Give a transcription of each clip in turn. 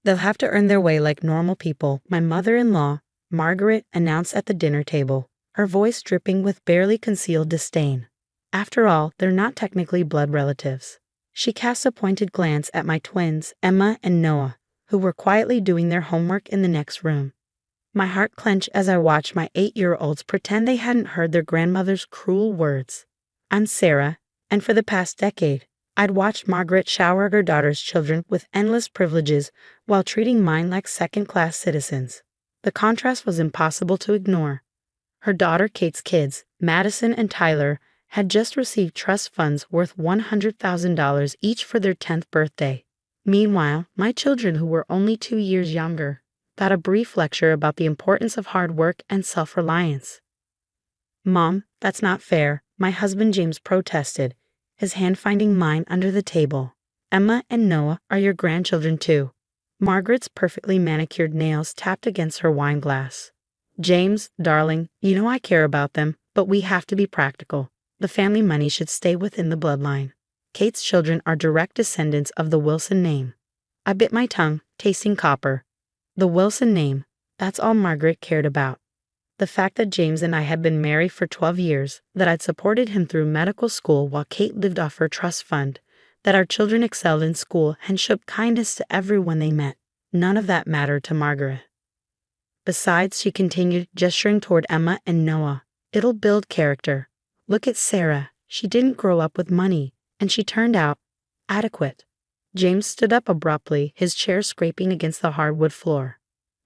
They'll have to earn their way like normal people, my mother-in-law, Margaret, announced at the dinner table, her voice dripping with barely concealed disdain. After all, they're not technically blood relatives. She cast a pointed glance at my twins, Emma and Noah, who were quietly doing their homework in the next room. My heart clenched as I watched my 8-year-olds pretend they hadn't heard their grandmother's cruel words. I'm Sarah, and for the past decade, I'd watched Margaret shower her daughter's children with endless privileges while treating mine like second-class citizens. The contrast was impossible to ignore. Her daughter Kate's kids, Madison and Tyler, had just received trust funds worth $100,000 each for their 10th birthday. Meanwhile, my children, who were only 2 years younger, got a brief lecture about the importance of hard work and self-reliance. "Mom, that's not fair," my husband James protested, his hand finding mine under the table. "Emma and Noah are your grandchildren too." Margaret's perfectly manicured nails tapped against her wine glass. "James, darling, you know I care about them, but we have to be practical. The family money should stay within the bloodline. Kate's children are direct descendants of the Wilson name." I bit my tongue, tasting copper. The Wilson name, that's all Margaret cared about. The fact that James and I had been married for 12 years, that I'd supported him through medical school while Kate lived off her trust fund, that our children excelled in school and showed kindness to everyone they met, none of that mattered to Margaret. Besides, she continued, gesturing toward Emma and Noah, "It'll build character. Look at Sarah. She didn't grow up with money, and she turned out adequate." James stood up abruptly, his chair scraping against the hardwood floor.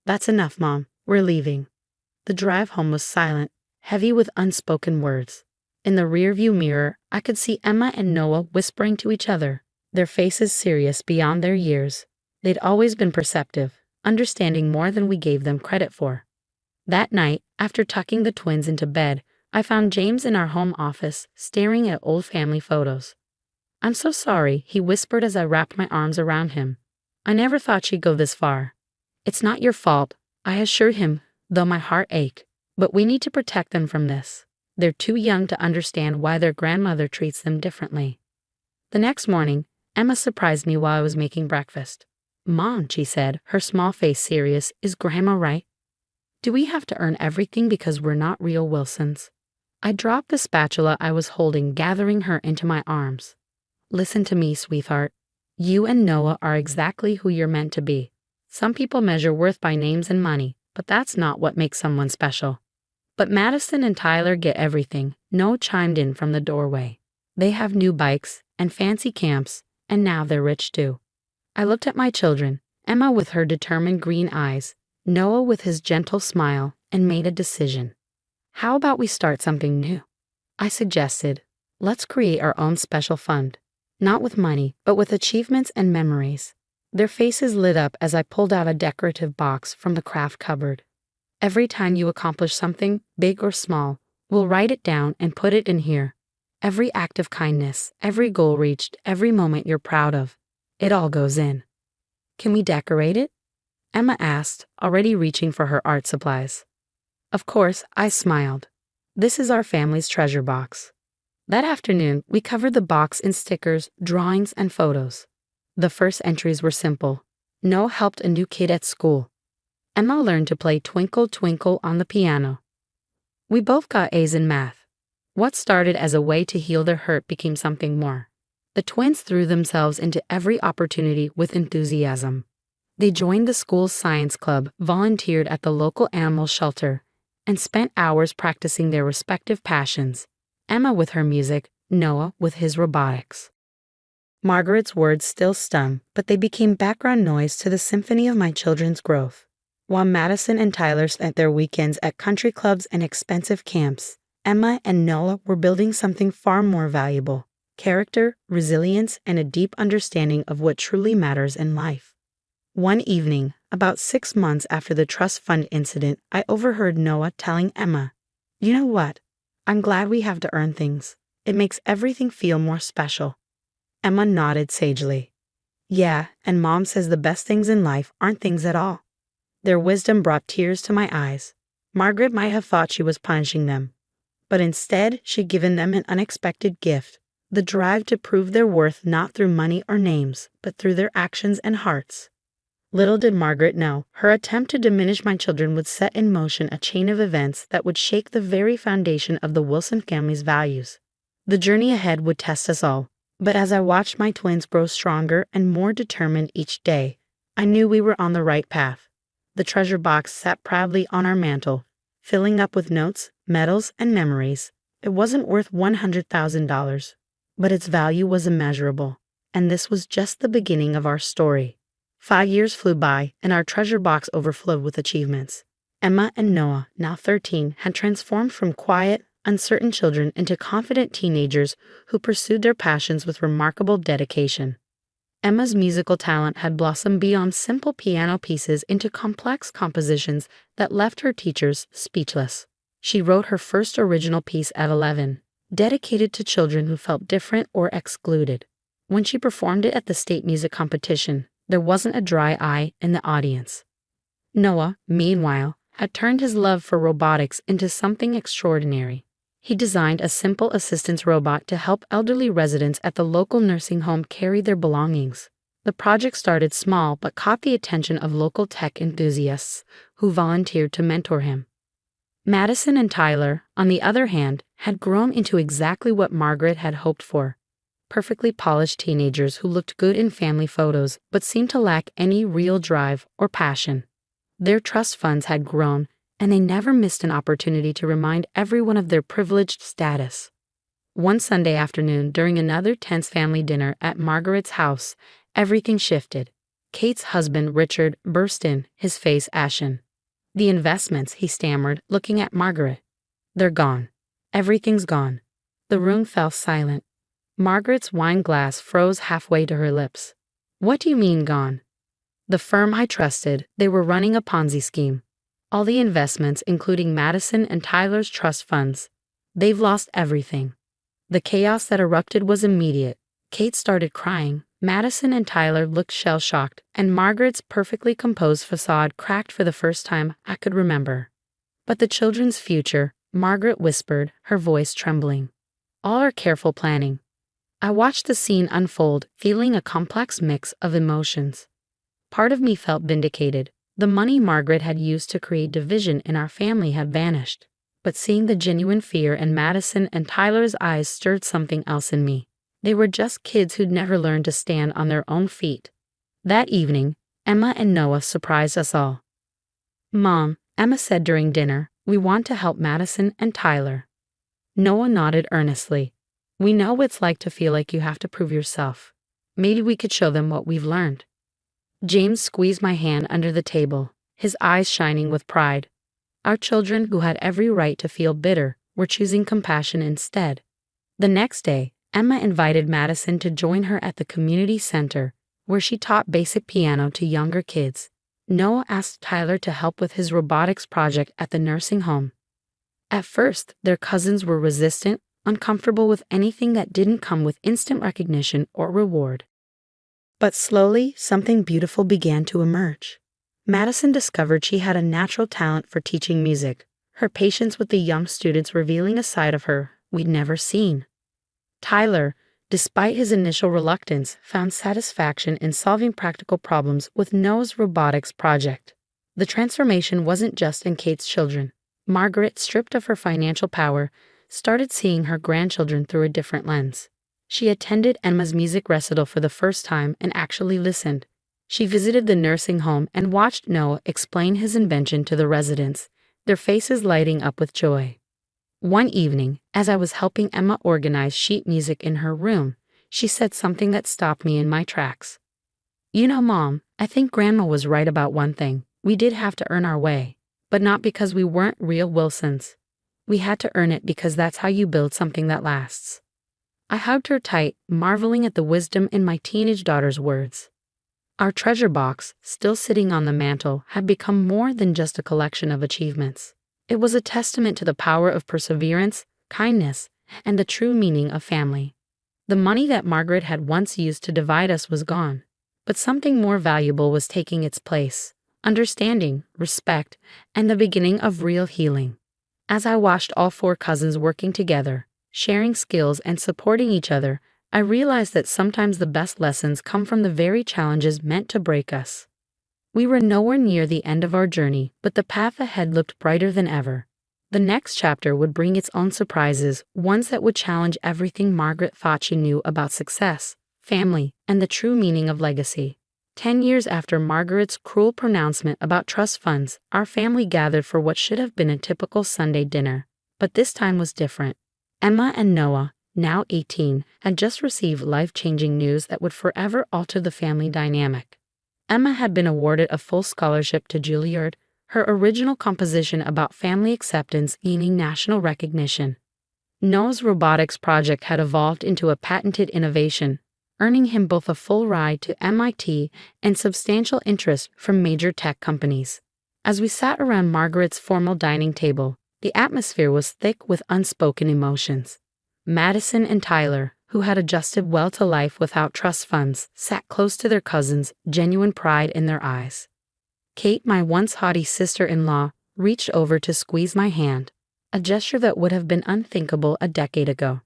"That's enough, Mom. We're leaving." The drive home was silent, heavy with unspoken words. In the rearview mirror, I could see Emma and Noah whispering to each other, their faces serious beyond their years. They'd always been perceptive, understanding more than we gave them credit for. That night, after tucking the twins into bed, I found James in our home office, staring at old family photos. "I'm so sorry," he whispered as I wrapped my arms around him. "I never thought she'd go this far." "It's not your fault," I assured him, though my heart ached. "But we need to protect them from this. They're too young to understand why their grandmother treats them differently." The next morning, Emma surprised me while I was making breakfast. "Mom," she said, her small face serious, "is Grandma right? Do we have to earn everything because we're not real Wilsons?" I dropped the spatula I was holding, gathering her into my arms. "Listen to me, sweetheart. You and Noah are exactly who you're meant to be. Some people measure worth by names and money, but that's not what makes someone special." "But Madison and Tyler get everything," Noah chimed in from the doorway. "They have new bikes and fancy camps, and now they're rich too." I looked at my children, Emma with her determined green eyes, Noah with his gentle smile, and made a decision. "How about we start something new?" I suggested. "Let's create our own special fund. Not with money, but with achievements and memories." Their faces lit up as I pulled out a decorative box from the craft cupboard. "Every time you accomplish something, big or small, we'll write it down and put it in here. Every act of kindness, every goal reached, every moment you're proud of. It all goes in." "Can we decorate it?" Emma asked, already reaching for her art supplies. Of course, I smiled. This is our family's treasure box. That afternoon, we covered the box in stickers, drawings, and photos. The first entries were simple. Noah helped a new kid at school. Emma learned to play Twinkle Twinkle on the piano. We both got A's in math. What started as a way to heal their hurt became something more. The twins threw themselves into every opportunity with enthusiasm. They joined the school's science club, volunteered at the local animal shelter, and spent hours practicing their respective passions, Emma with her music, Noah with his robotics. Margaret's words still stung, but they became background noise to the symphony of my children's growth. While Madison and Tyler spent their weekends at country clubs and expensive camps, Emma and Noah were building something far more valuable: character, resilience, and a deep understanding of what truly matters in life. One evening, about 6 months after the trust fund incident, I overheard Noah telling Emma, "You know what? I'm glad we have to earn things. It makes everything feel more special." Emma nodded sagely. "Yeah, and Mom says the best things in life aren't things at all." Their wisdom brought tears to my eyes. Margaret might have thought she was punishing them, but instead she'd given them an unexpected gift: the drive to prove their worth not through money or names, but through their actions and hearts. Little did Margaret know, her attempt to diminish my children would set in motion a chain of events that would shake the very foundation of the Wilson family's values. The journey ahead would test us all, but as I watched my twins grow stronger and more determined each day, I knew we were on the right path. The treasure box sat proudly on our mantel, filling up with notes, medals, and memories. It wasn't worth $100,000, but its value was immeasurable, and this was just the beginning of our story. 5 years flew by, and our treasure box overflowed with achievements. Emma and Noah, now 13, had transformed from quiet, uncertain children into confident teenagers who pursued their passions with remarkable dedication. Emma's musical talent had blossomed beyond simple piano pieces into complex compositions that left her teachers speechless. She wrote her first original piece at 11, dedicated to children who felt different or excluded. When she performed it at the state music competition, there wasn't a dry eye in the audience. Noah, meanwhile, had turned his love for robotics into something extraordinary. He designed a simple assistance robot to help elderly residents at the local nursing home carry their belongings. The project started small but caught the attention of local tech enthusiasts who volunteered to mentor him. Madison and Tyler, on the other hand, had grown into exactly what Margaret had hoped for. Perfectly polished teenagers who looked good in family photos but seemed to lack any real drive or passion. Their trust funds had grown, and they never missed an opportunity to remind everyone of their privileged status. One Sunday afternoon, during another tense family dinner at Margaret's house, everything shifted. Kate's husband, Richard, burst in, his face ashen. "The investments," he stammered, looking at Margaret. "They're gone. Everything's gone." The room fell silent. Margaret's wine glass froze halfway to her lips. "What do you mean gone?" "The firm I trusted, they were running a Ponzi scheme. All the investments, including Madison and Tyler's trust funds. They've lost everything." The chaos that erupted was immediate. Kate started crying. Madison and Tyler looked shell-shocked, and Margaret's perfectly composed facade cracked for the first time I could remember. "But the children's future," Margaret whispered, her voice trembling. "All our careful planning." I watched the scene unfold, feeling a complex mix of emotions. Part of me felt vindicated. The money Margaret had used to create division in our family had vanished. But seeing the genuine fear in Madison and Tyler's eyes stirred something else in me. They were just kids who'd never learned to stand on their own feet. That evening, Emma and Noah surprised us all. "Mom," Emma said during dinner, "we want to help Madison and Tyler." Noah nodded earnestly. "We know what it's like to feel like you have to prove yourself. Maybe we could show them what we've learned." James squeezed my hand under the table, his eyes shining with pride. Our children, who had every right to feel bitter, were choosing compassion instead. The next day, Emma invited Madison to join her at the community center, where she taught basic piano to younger kids. Noah asked Tyler to help with his robotics project at the nursing home. At first, their cousins were resistant, uncomfortable with anything that didn't come with instant recognition or reward. But slowly, something beautiful began to emerge. Madison discovered she had a natural talent for teaching music, her patience with the young students revealing a side of her we'd never seen. Tyler, despite his initial reluctance, found satisfaction in solving practical problems with Noah's robotics project. The transformation wasn't just in Kate's children. Margaret, stripped of her financial power, started seeing her grandchildren through a different lens. She attended Emma's music recital for the first time and actually listened. She visited the nursing home and watched Noah explain his invention to the residents, their faces lighting up with joy. One evening, as I was helping Emma organize sheet music in her room, she said something that stopped me in my tracks. "You know, Mom, I think Grandma was right about one thing. We did have to earn our way, but not because we weren't real Wilsons. We had to earn it because that's how you build something that lasts." I hugged her tight, marveling at the wisdom in my teenage daughter's words. Our treasure box, still sitting on the mantel, had become more than just a collection of achievements. It was a testament to the power of perseverance, kindness, and the true meaning of family. The money that Margaret had once used to divide us was gone, but something more valuable was taking its place: understanding, respect, and the beginning of real healing. As I watched all 4 cousins working together, sharing skills and supporting each other, I realized that sometimes the best lessons come from the very challenges meant to break us. We were nowhere near the end of our journey, but the path ahead looked brighter than ever. The next chapter would bring its own surprises, ones that would challenge everything Margaret thought she knew about success, family, and the true meaning of legacy. 10 years after Margaret's cruel pronouncement about trust funds, our family gathered for what should have been a typical Sunday dinner. But this time was different. Emma and Noah, now 18, had just received life-changing news that would forever alter the family dynamic. Emma had been awarded a full scholarship to Juilliard, her original composition about family acceptance gaining national recognition. Noah's robotics project had evolved into a patented innovation, earning him both a full ride to MIT and substantial interest from major tech companies. As we sat around Margaret's formal dining table, the atmosphere was thick with unspoken emotions. Madison and Tyler, who had adjusted well to life without trust funds, sat close to their cousins, genuine pride in their eyes. Kate, my once haughty sister-in-law, reached over to squeeze my hand, a gesture that would have been unthinkable a decade ago.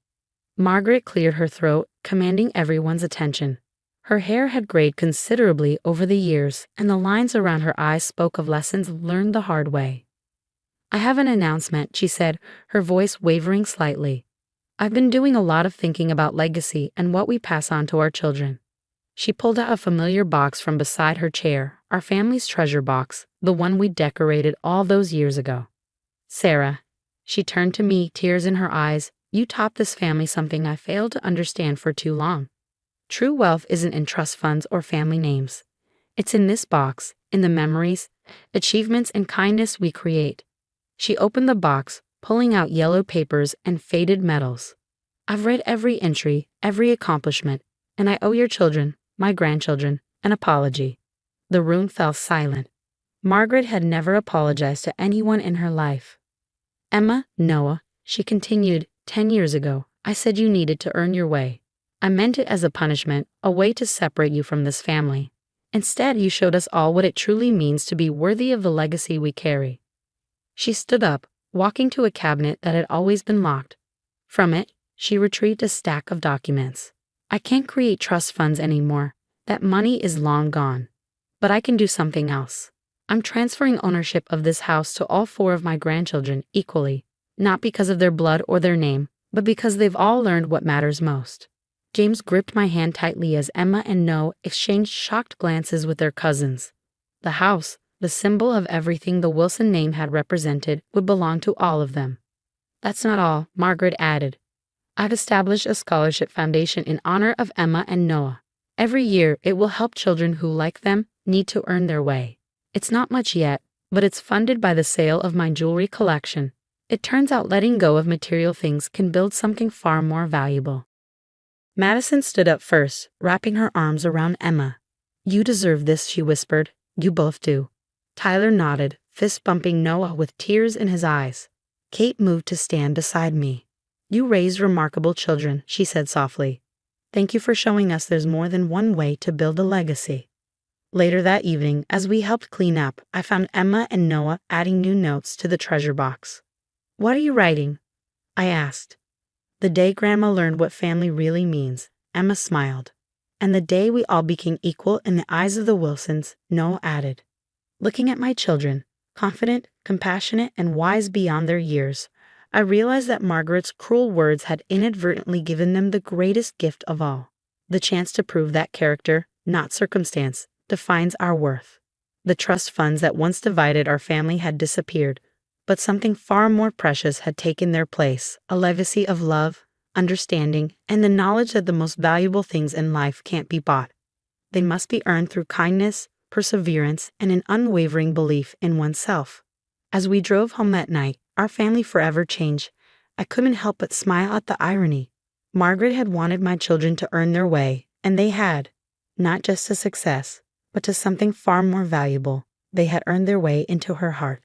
Margaret cleared her throat, commanding everyone's attention. Her hair had grayed considerably over the years, and the lines around her eyes spoke of lessons learned the hard way. "I have an announcement," she said, her voice wavering slightly. "I've been doing a lot of thinking about legacy and what we pass on to our children." She pulled out a familiar box from beside her chair, our family's treasure box, the one we decorated all those years ago. "Sarah," she turned to me, tears in her eyes, "you taught this family something I failed to understand for too long. True wealth isn't in trust funds or family names. It's in this box, in the memories, achievements, and kindness we create." She opened the box, pulling out yellow papers and faded medals. "I've read every entry, every accomplishment, and I owe your children, my grandchildren, an apology." The room fell silent. Margaret had never apologized to anyone in her life. "Emma, Noah," she continued, 10 years ago, I said you needed to earn your way. I meant it as a punishment, a way to separate you from this family. Instead, you showed us all what it truly means to be worthy of the legacy we carry." She stood up, walking to a cabinet that had always been locked. From it, she retrieved a stack of documents. "I can't create trust funds anymore. That money is long gone. But I can do something else. I'm transferring ownership of this house to all 4 of my grandchildren equally, not because of their blood or their name, but because they've all learned what matters most." James gripped my hand tightly as Emma and Noah exchanged shocked glances with their cousins. The house, the symbol of everything the Wilson name had represented, would belong to all of them. "That's not all," Margaret added. "I've established a scholarship foundation in honor of Emma and Noah. Every year, it will help children who, like them, need to earn their way. It's not much yet, but it's funded by the sale of my jewelry collection. It turns out letting go of material things can build something far more valuable." Madison stood up first, wrapping her arms around Emma. "You deserve this," she whispered. "You both do." Tyler nodded, fist-bumping Noah with tears in his eyes. Kate moved to stand beside me. "You raised remarkable children," she said softly. "Thank you for showing us there's more than one way to build a legacy." Later that evening, as we helped clean up, I found Emma and Noah adding new notes to the treasure box. "What are you writing?" I asked. "The day Grandma learned what family really means," Emma smiled. "And the day we all became equal in the eyes of the Wilsons," Noah added. Looking at my children, confident, compassionate, and wise beyond their years, I realized that Margaret's cruel words had inadvertently given them the greatest gift of all, the chance to prove that character, not circumstance, defines our worth. The trust funds that once divided our family had disappeared, but something far more precious had taken their place, a legacy of love, understanding, and the knowledge that the most valuable things in life can't be bought. They must be earned through kindness, perseverance, and an unwavering belief in oneself. As we drove home that night, our family forever changed. I couldn't help but smile at the irony. Margaret had wanted my children to earn their way, and they had. Not just to success, but to something far more valuable. They had earned their way into her heart.